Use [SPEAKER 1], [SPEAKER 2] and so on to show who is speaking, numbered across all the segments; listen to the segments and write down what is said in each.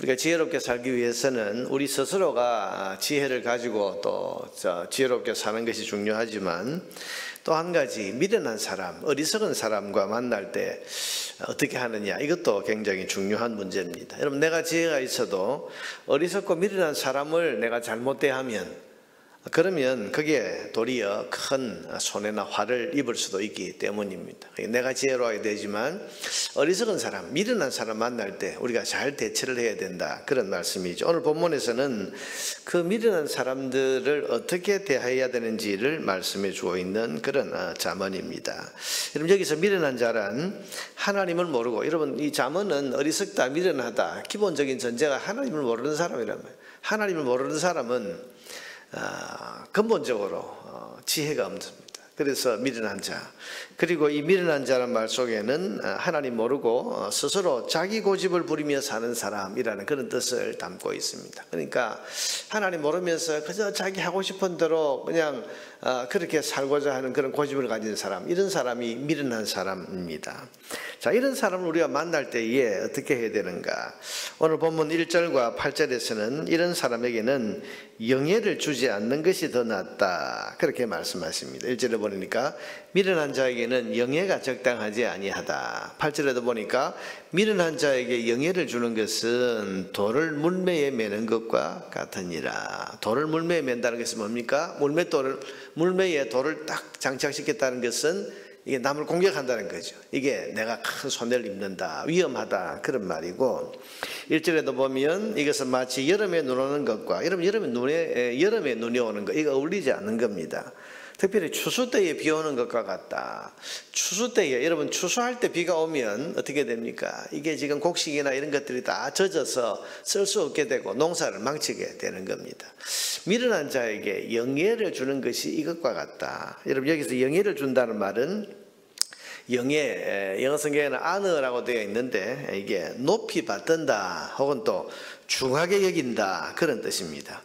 [SPEAKER 1] 우리가 지혜롭게 살기 위해서는 우리 스스로가 지혜를 가지고 또 지혜롭게 사는 것이 중요하지만, 또 한 가지 미련한 사람, 어리석은 사람과 만날 때 어떻게 하느냐, 이것도 굉장히 중요한 문제입니다. 여러분, 내가 지혜가 있어도 어리석고 미련한 사람을 내가 잘못 대하면, 그러면 그게 도리어 큰 손해나 화를 입을 수도 있기 때문입니다. 내가 지혜로워야 되지만 어리석은 사람, 미련한 사람 만날 때 우리가 잘 대처를 해야 된다, 그런 말씀이죠. 오늘 본문에서는 그 미련한 사람들을 어떻게 대해야 되는지를 말씀해 주어 있는 그런 잠언입니다. 여러분, 여기서 미련한 자란 하나님을 모르고, 여러분, 이 잠언은 어리석다, 미련하다, 기본적인 전제가 하나님을 모르는 사람이란 말이에요. 하나님을 모르는 사람은 근본적으로 지혜가 없습니다. 그래서 미련한 자, 그리고 이 미련한 자란 말 속에는 하나님 모르고 스스로 자기 고집을 부리며 사는 사람이라는 그런 뜻을 담고 있습니다. 그러니까 하나님 모르면서 그저 자기 하고 싶은 대로 그냥 그렇게 살고자 하는 그런 고집을 가진 사람, 이런 사람이 미련한 사람입니다. 자, 이런 사람을 우리가 만날 때에 어떻게 해야 되는가? 오늘 본문 1절과 8절에서는 이런 사람에게는 영예를 주지 않는 것이 더 낫다, 그렇게 말씀하십니다. 1절에 보니까 미련한 자에게는 영예가 적당하지 아니하다. 8절에도 보니까 미련한 자에게 영예를 주는 것은 돌을 물매에 매는 것과 같으니라. 돌을 물매에 맨다는 것은 뭡니까? 물매에 돌을 딱 장착시켰다는 것은 이게 남을 공격한다는 거죠. 이게 내가 큰 손해를 입는다, 위험하다, 그런 말이고, 1절에도 보면 이것은 마치 여름에 눈 오는 것과, 여름에 눈이 오는 것, 이거 어울리지 않는 겁니다. 특별히 추수 때에 비 오는 것과 같다. 추수 때에, 여러분, 추수할 때 비가 오면 어떻게 됩니까? 이게 지금 곡식이나 이런 것들이 다 젖어서 쓸 수 없게 되고 농사를 망치게 되는 겁니다. 미련한 자에게 영예를 주는 것이 이것과 같다. 여러분, 여기서 영예를 준다는 말은 영예, 영어 성경에는 honor라고 되어 있는데 이게 높이 받든다 혹은 또 중하게 여긴다, 그런 뜻입니다.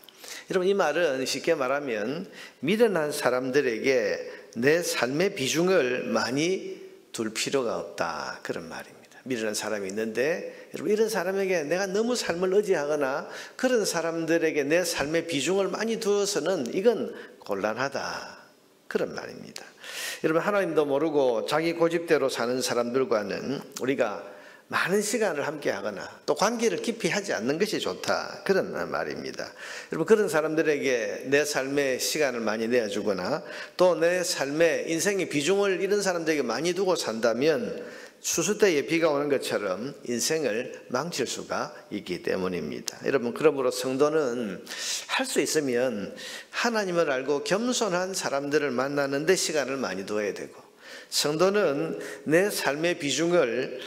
[SPEAKER 1] 여러분, 이 말은 쉽게 말하면 미련한 사람들에게 내 삶의 비중을 많이 둘 필요가 없다, 그런 말입니다. 미련한 사람이 있는데, 여러분, 이런 사람에게 내가 너무 삶을 의지하거나 그런 사람들에게 내 삶의 비중을 많이 두어서는 이건 곤란하다, 그런 말입니다. 여러분, 하나님도 모르고 자기 고집대로 사는 사람들과는 우리가 많은 시간을 함께 하거나 또 관계를 깊이 하지 않는 것이 좋다, 그런 말입니다. 여러분, 그런 사람들에게 내 삶에 시간을 많이 내어주거나 또 내 삶에 인생의 비중을 이런 사람들에게 많이 두고 산다면 추수 때에 비가 오는 것처럼 인생을 망칠 수가 있기 때문입니다. 여러분, 그러므로 성도는 할 수 있으면 하나님을 알고 겸손한 사람들을 만나는 데 시간을 많이 둬야 되고, 성도는 내 삶의 비중을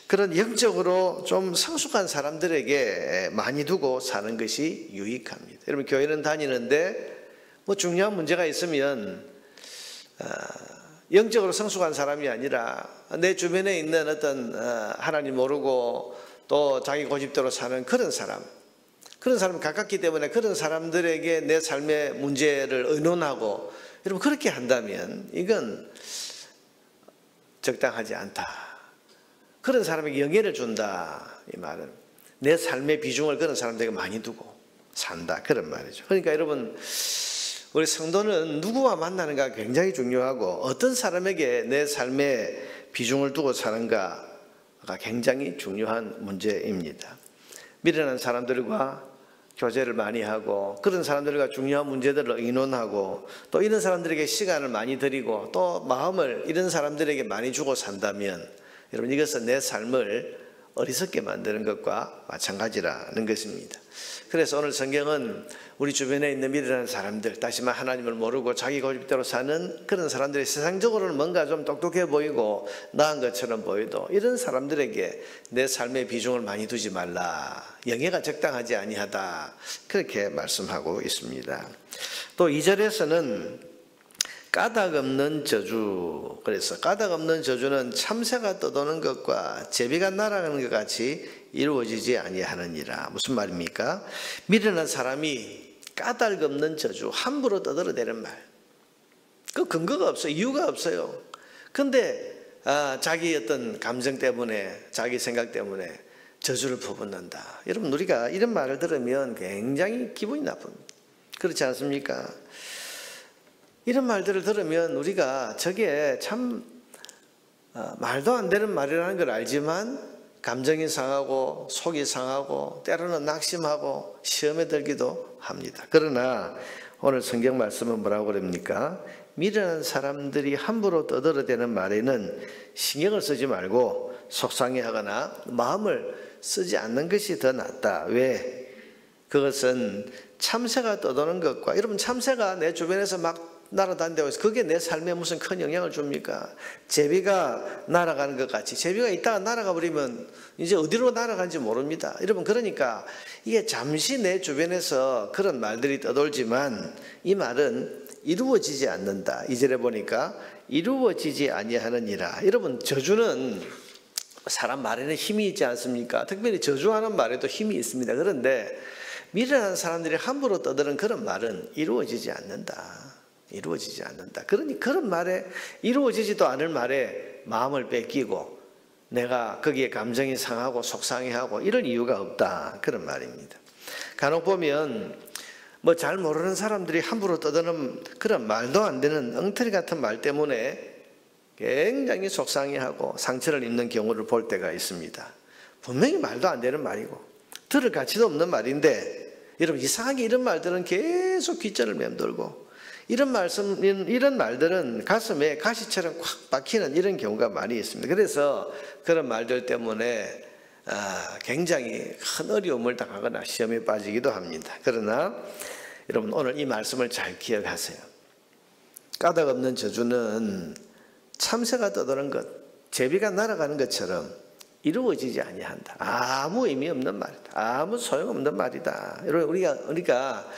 [SPEAKER 1] 그런 영적으로 좀 성숙한 사람들에게 많이 두고 사는 것이 유익합니다. 여러분, 교회는 다니는데 뭐 중요한 문제가 있으면 영적으로 성숙한 사람이 아니라 내 주변에 있는 어떤 하나님 모르고 또 자기 고집대로 사는 그런 사람 가깝기 때문에 그런 사람들에게 내 삶의 문제를 의논하고, 여러분, 그렇게 한다면 이건 적당하지 않다. 그런 사람에게 영예를 준다, 이 말은 내 삶의 비중을 그런 사람들에게 많이 두고 산다, 그런 말이죠. 그러니까 여러분, 우리 성도는 누구와 만나는가 굉장히 중요하고, 어떤 사람에게 내 삶의 비중을 두고 사는가가 굉장히 중요한 문제입니다. 미련한 사람들과 교제를 많이 하고 그런 사람들과 중요한 문제들을 의논하고 또 이런 사람들에게 시간을 많이 드리고 또 마음을 이런 사람들에게 많이 주고 산다면, 여러분, 이것은 내 삶을 어리석게 만드는 것과 마찬가지라는 것입니다. 그래서 오늘 성경은 우리 주변에 있는 미련한 사람들, 다시 말해 하나님을 모르고 자기 고집대로 사는 그런 사람들이 세상적으로는 뭔가 좀 똑똑해 보이고 나은 것처럼 보여도 이런 사람들에게 내 삶의 비중을 많이 두지 말라, 영예가 적당하지 아니하다, 그렇게 말씀하고 있습니다. 또 2절에서는 까닭 없는 저주, 그래서 까닭 없는 저주는 참새가 떠도는 것과 제비가 날아가는 것 같이 이루어지지 아니하느니라. 무슨 말입니까? 미련한 사람이 까닭 없는 저주, 함부로 떠들어대는 말, 그 근거가 없어요. 이유가 없어요. 근데 자기 어떤 감정 때문에, 자기 생각 때문에 저주를 퍼붓는다. 여러분, 우리가 이런 말을 들으면 굉장히 기분이 나쁩니다. 그렇지 않습니까? 이런 말들을 들으면 우리가 저게 참 말도 안 되는 말이라는 걸 알지만 감정이 상하고 속이 상하고 때로는 낙심하고 시험에 들기도 합니다. 그러나 오늘 성경 말씀은 뭐라고 그럽니까? 미련한 사람들이 함부로 떠들어대는 말에는 신경을 쓰지 말고 속상해하거나 마음을 쓰지 않는 것이 더 낫다. 왜? 그것은 참새가 떠도는 것과, 여러분, 참새가 내 주변에서 막 날아다닌다고 해서 그게 내 삶에 무슨 큰 영향을 줍니까? 제비가 날아가는 것 같이, 제비가 있다가 날아가 버리면 이제 어디로 날아간지 모릅니다. 여러분, 그러니까 이게 잠시 내 주변에서 그런 말들이 떠돌지만 이 말은 이루어지지 않는다. 2절에 보니까 이루어지지 아니하느니라. 여러분, 저주는 사람 말에는 힘이 있지 않습니까? 특별히 저주하는 말에도 힘이 있습니다. 그런데 미련한 사람들이 함부로 떠드는 그런 말은 이루어지지 않는다. 이루어지지 않는다. 그러니 그런 말에, 이루어지지도 않을 말에 마음을 뺏기고 내가 거기에 감정이 상하고 속상해하고 이럴 이유가 없다. 그런 말입니다. 간혹 보면 뭐 잘 모르는 사람들이 함부로 떠드는 그런 말도 안 되는 엉터리 같은 말 때문에 굉장히 속상해하고 상처를 입는 경우를 볼 때가 있습니다. 분명히 말도 안 되는 말이고 들을 가치도 없는 말인데, 여러분, 이상하게 이런 말들은 계속 귓전을 맴돌고 이런 말들은 가슴에 가시처럼 콱 박히는 이런 경우가 많이 있습니다. 그래서 그런 말들 때문에 굉장히 큰 어려움을 당하거나 시험에 빠지기도 합니다. 그러나 여러분, 오늘 이 말씀을 잘 기억하세요. 까닭 없는 저주는 참새가 떠도는 것, 제비가 날아가는 것처럼 이루어지지 아니한다. 아무 의미 없는 말이다. 아무 소용없는 말이다. 여러분, 우리가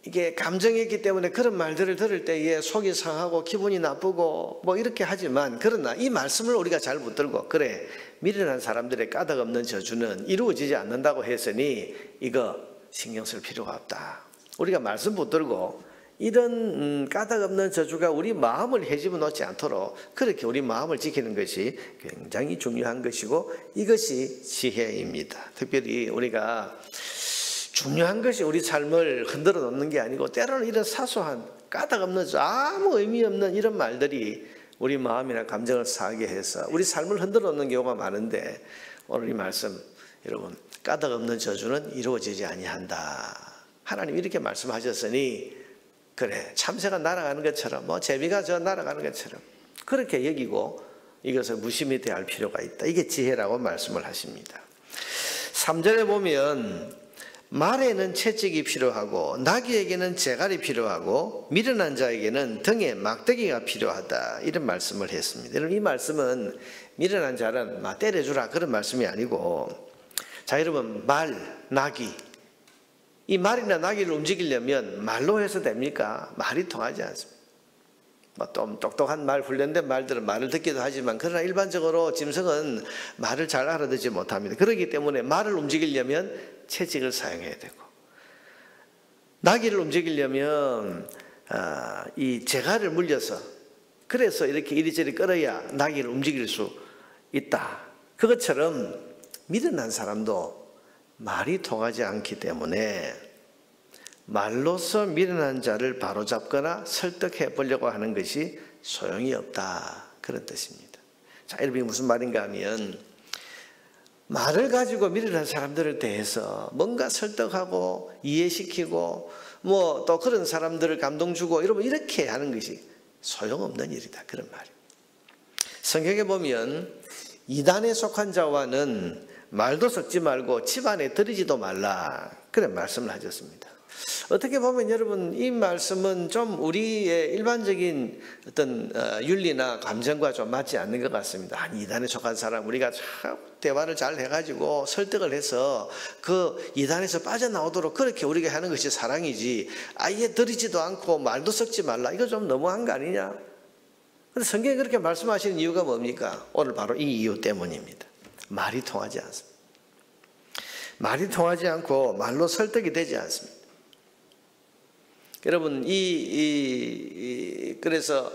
[SPEAKER 1] 이게 감정이 있기 때문에 그런 말들을 들을 때에 속이 상하고 기분이 나쁘고 뭐 이렇게 하지만, 그러나 이 말씀을 우리가 잘 붙들고, 그래, 미련한 사람들의 까닭 없는 저주는 이루어지지 않는다고 했으니 이거 신경 쓸 필요가 없다. 우리가 말씀 붙들고 이런 까닭 없는 저주가 우리 마음을 헤집어 놓지 않도록 그렇게 우리 마음을 지키는 것이 굉장히 중요한 것이고, 이것이 지혜입니다. 특별히 우리가 중요한 것이 우리 삶을 흔들어 놓는 게 아니고, 때로는 이런 사소한 까닭 없는 아무 의미 없는 이런 말들이 우리 마음이나 감정을 상하게 해서 우리 삶을 흔들어 놓는 경우가 많은데, 오늘 이 말씀, 여러분, 까닭 없는 저주는 이루어지지 아니한다. 하나님 이렇게 말씀하셨으니, 그래, 참새가 날아가는 것처럼, 뭐 제비가 날아가는 것처럼 그렇게 여기고 이것을 무심히 대할 필요가 있다. 이게 지혜라고 말씀을 하십니다. 3절에 보면 말에는 채찍이 필요하고 나귀에게는 재갈이 필요하고 미련한 자에게는 등에 막대기가 필요하다. 이런 말씀을 했습니다. 여러분, 이 말씀은 미련한 자는 막 때려주라 그런 말씀이 아니고, 자, 여러분, 말, 나귀, 이 말이나 나귀를 움직이려면 말로 해서 됩니까? 말이 통하지 않습니다. 뭐 좀 똑똑한 말, 훈련된 말들은 말을 듣기도 하지만, 그러나 일반적으로 짐승은 말을 잘 알아듣지 못합니다. 그렇기 때문에 말을 움직이려면 채찍을 사용해야 되고, 나귀를 움직이려면 이 재갈을 물려서, 그래서 이렇게 이리저리 끌어야 나귀를 움직일 수 있다. 그것처럼 미련한 사람도 말이 통하지 않기 때문에 말로서 미련한 자를 바로잡거나 설득해 보려고 하는 것이 소용이 없다. 그런 뜻입니다. 자, 여러분이 무슨 말인가 하면, 말을 가지고 미련한 사람들을 대해서 뭔가 설득하고 이해시키고 뭐 또 그런 사람들을 감동 주고, 여러분, 이렇게 하는 것이 소용없는 일이다. 그런 말입니다. 성경에 보면 이단에 속한 자와는 말도 섞지 말고 집안에 들이지도 말라. 그런 말씀을 하셨습니다. 어떻게 보면 여러분, 이 말씀은 좀 우리의 일반적인 어떤 윤리나 감정과 좀 맞지 않는 것 같습니다. 아니, 이단에 속한 사람 우리가 참 대화를 잘 해가지고 설득을 해서 그 이단에서 빠져나오도록 그렇게 우리가 하는 것이 사랑이지, 아예 들이지도 않고 말도 섞지 말라, 이거 좀 너무한 거 아니냐? 근데 성경이 그렇게 말씀하시는 이유가 뭡니까? 오늘 바로 이 이유 때문입니다. 말이 통하지 않습니다. 말이 통하지 않고 말로 설득이 되지 않습니다. 여러분, 그래서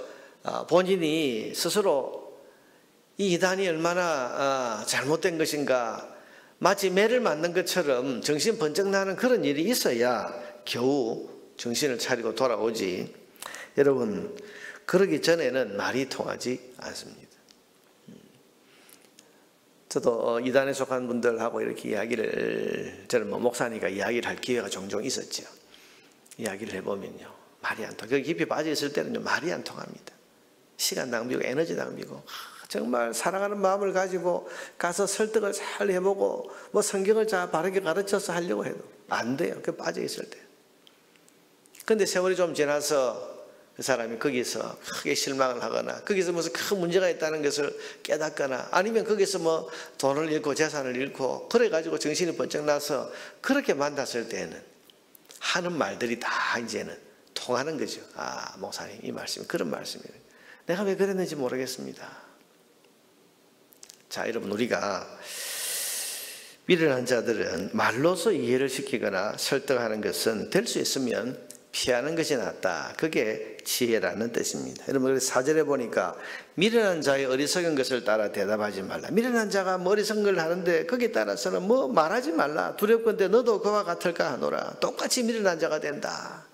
[SPEAKER 1] 본인이 스스로 이 이단이 얼마나 잘못된 것인가, 마치 매를 맞는 것처럼 정신 번쩍 나는 그런 일이 있어야 겨우 정신을 차리고 돌아오지. 여러분, 그러기 전에는 말이 통하지 않습니다. 저도 이단에 속한 분들하고 이렇게 이야기를, 저는 목사니까 이야기를 할 기회가 종종 있었죠. 이야기를 해보면요, 말이 안 통해요. 거기 깊이 빠져 있을 때는요, 말이 안 통합니다. 시간 낭비고 에너지 낭비고, 정말 사랑하는 마음을 가지고 가서 설득을 잘 해보고 뭐 성경을 잘 바르게 가르쳐서 하려고 해도 안 돼요. 그 빠져 있을 때. 근데 세월이 좀 지나서 그 사람이 거기서 크게 실망을 하거나 거기서 무슨 큰 문제가 있다는 것을 깨닫거나 아니면 거기서 뭐 돈을 잃고 재산을 잃고 그래가지고 정신이 번쩍 나서 그렇게 만났을 때는 하는 말들이 다 이제는 통하는 거죠. 아, 목사님 이 말씀이 그런 말씀이에요. 내가 왜 그랬는지 모르겠습니다. 자, 여러분, 우리가 미련한 자들은 말로서 이해를 시키거나 설득하는 것은 될 수 있으면 피하는 것이 낫다. 그게 지혜라는 뜻입니다. 여러분, 4절에 보니까 미련한 자의 어리석은 것을 따라 대답하지 말라. 미련한 자가 뭐 어리석은 걸 하는데 거기에 따라서는 뭐 말하지 말라. 두렵건대 너도 그와 같을까 하노라. 똑같이 미련한 자가 된다.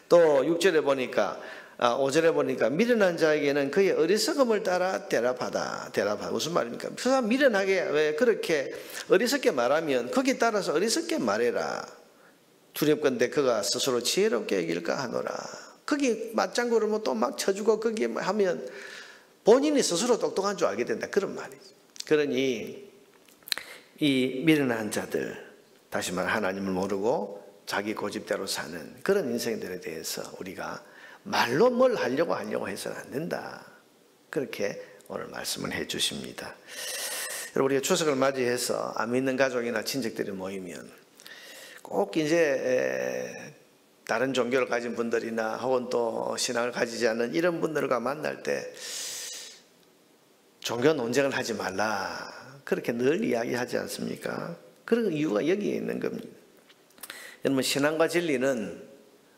[SPEAKER 1] 또 6절에 보니까 5절에 보니까 미련한 자에게는 그의 어리석음을 따라 대답하다. 무슨 말입니까? 그 사람 미련하게 왜 그렇게 어리석게 말하면 거기에 따라서 어리석게 말해라. 두렵건대 그가 스스로 지혜롭게 여길까 하노라. 거기 맞장구를 뭐 또 막 쳐주고 거기에 하면 본인이 스스로 똑똑한 줄 알게 된다. 그런 말이죠. 그러니 이 미련한 자들, 다시 말해 하나님을 모르고 자기 고집대로 사는 그런 인생들에 대해서 우리가 말로 뭘 하려고 해서는 안 된다. 그렇게 오늘 말씀을 해 주십니다. 여러분, 우리가 추석을 맞이해서 안 믿는 가족이나 친척들이 모이면 꼭 이제 다른 종교를 가진 분들이나 혹은 또 신앙을 가지지 않는 이런 분들과 만날 때 종교 논쟁을 하지 말라. 그렇게 늘 이야기하지 않습니까? 그런 이유가 여기에 있는 겁니다. 여러분, 신앙과 진리는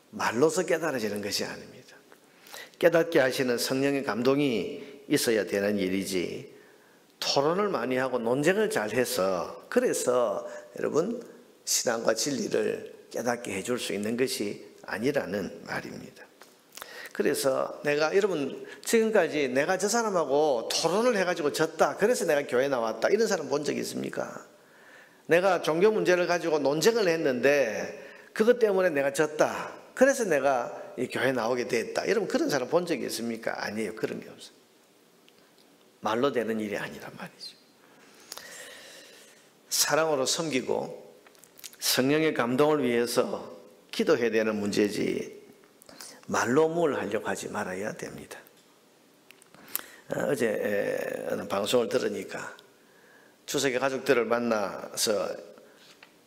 [SPEAKER 1] 말로서 깨달아지는 것이 아닙니다. 깨닫게 하시는 성령의 감동이 있어야 되는 일이지, 토론을 많이 하고 논쟁을 잘 해서 그래서 여러분 신앙과 진리를 깨닫게 해줄 수 있는 것이 아니라는 말입니다. 그래서 여러분 지금까지 내가 저 사람하고 토론을 해가지고 졌다, 그래서 내가 교회 나왔다, 이런 사람 본 적 있습니까? 내가 종교 문제를 가지고 논쟁을 했는데 그것 때문에 내가 졌다, 그래서 내가 이 교회 나오게 됐다, 여러분 그런 사람 본 적이 있습니까? 아니에요. 그런 게 없어요. 말로 되는 일이 아니란 말이죠. 사랑으로 섬기고 성령의 감동을 위해서 기도해야 되는 문제지 말로 뭘 하려고 하지 말아야 됩니다. 어제 방송을 들으니까 추석에 가족들을 만나서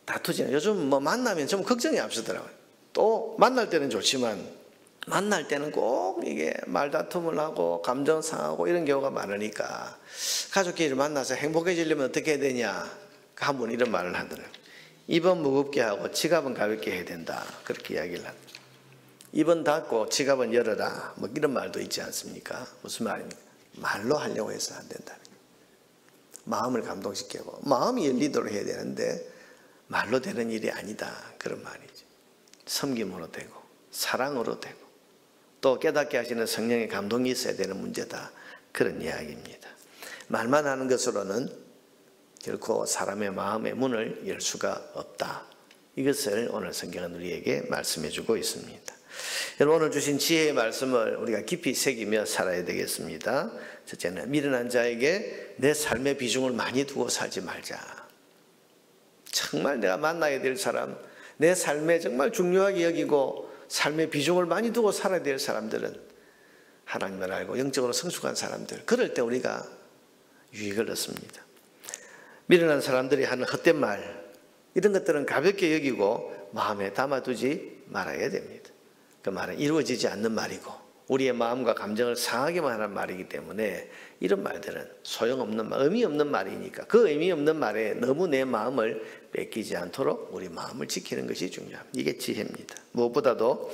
[SPEAKER 1] 다투지는, 요즘 뭐 만나면 좀 걱정이 앞서더라고요. 또 만날 때는 좋지만 만날 때는 꼭 이게 말다툼을 하고 감정 상하고 이런 경우가 많으니까 가족끼리 만나서 행복해지려면 어떻게 해야 되냐, 한 분 이런 말을 하더라고요. 입은 무겁게 하고 지갑은 가볍게 해야 된다. 그렇게 이야기를 합니다. 입은 닫고 지갑은 열어라. 뭐 이런 말도 있지 않습니까? 무슨 말입니까? 말로 하려고 해서 안 된다. 마음을 감동시키고 마음이 열리도록 해야 되는데 말로 되는 일이 아니다. 그런 말이죠. 섬김으로 되고 사랑으로 되고 또 깨닫게 하시는 성령의 감동이 있어야 되는 문제다. 그런 이야기입니다. 말만 하는 것으로는 결코 사람의 마음의 문을 열 수가 없다. 이것을 오늘 성경은 우리에게 말씀해 주고 있습니다. 여러분, 오늘 주신 지혜의 말씀을 우리가 깊이 새기며 살아야 되겠습니다. 첫째는 미련한 자에게 내 삶의 비중을 많이 두고 살지 말자. 정말 내가 만나야 될 사람, 내 삶에 정말 중요하게 여기고 삶의 비중을 많이 두고 살아야 될 사람들은 하나님을 알고 영적으로 성숙한 사람들, 그럴 때 우리가 유익을 얻습니다. 미련한 사람들이 하는 헛된 말, 이런 것들은 가볍게 여기고 마음에 담아두지 말아야 됩니다. 그 말은 이루어지지 않는 말이고 우리의 마음과 감정을 상하게만 하는 말이기 때문에 이런 말들은 소용없는 말, 의미 없는 말이니까 그 의미 없는 말에 너무 내 마음을 뺏기지 않도록 우리 마음을 지키는 것이 중요합니다. 이게 지혜입니다. 무엇보다도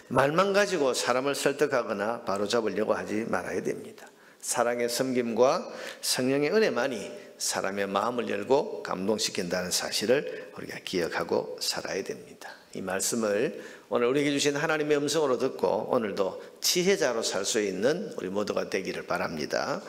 [SPEAKER 1] 말만 가지고 사람을 설득하거나 바로잡으려고 하지 말아야 됩니다. 사랑의 섬김과 성령의 은혜만이 사람의 마음을 열고 감동시킨다는 사실을 우리가 기억하고 살아야 됩니다. 이 말씀을 오늘 우리에게 주신 하나님의 음성으로 듣고 오늘도 지혜자로 살 수 있는 우리 모두가 되기를 바랍니다.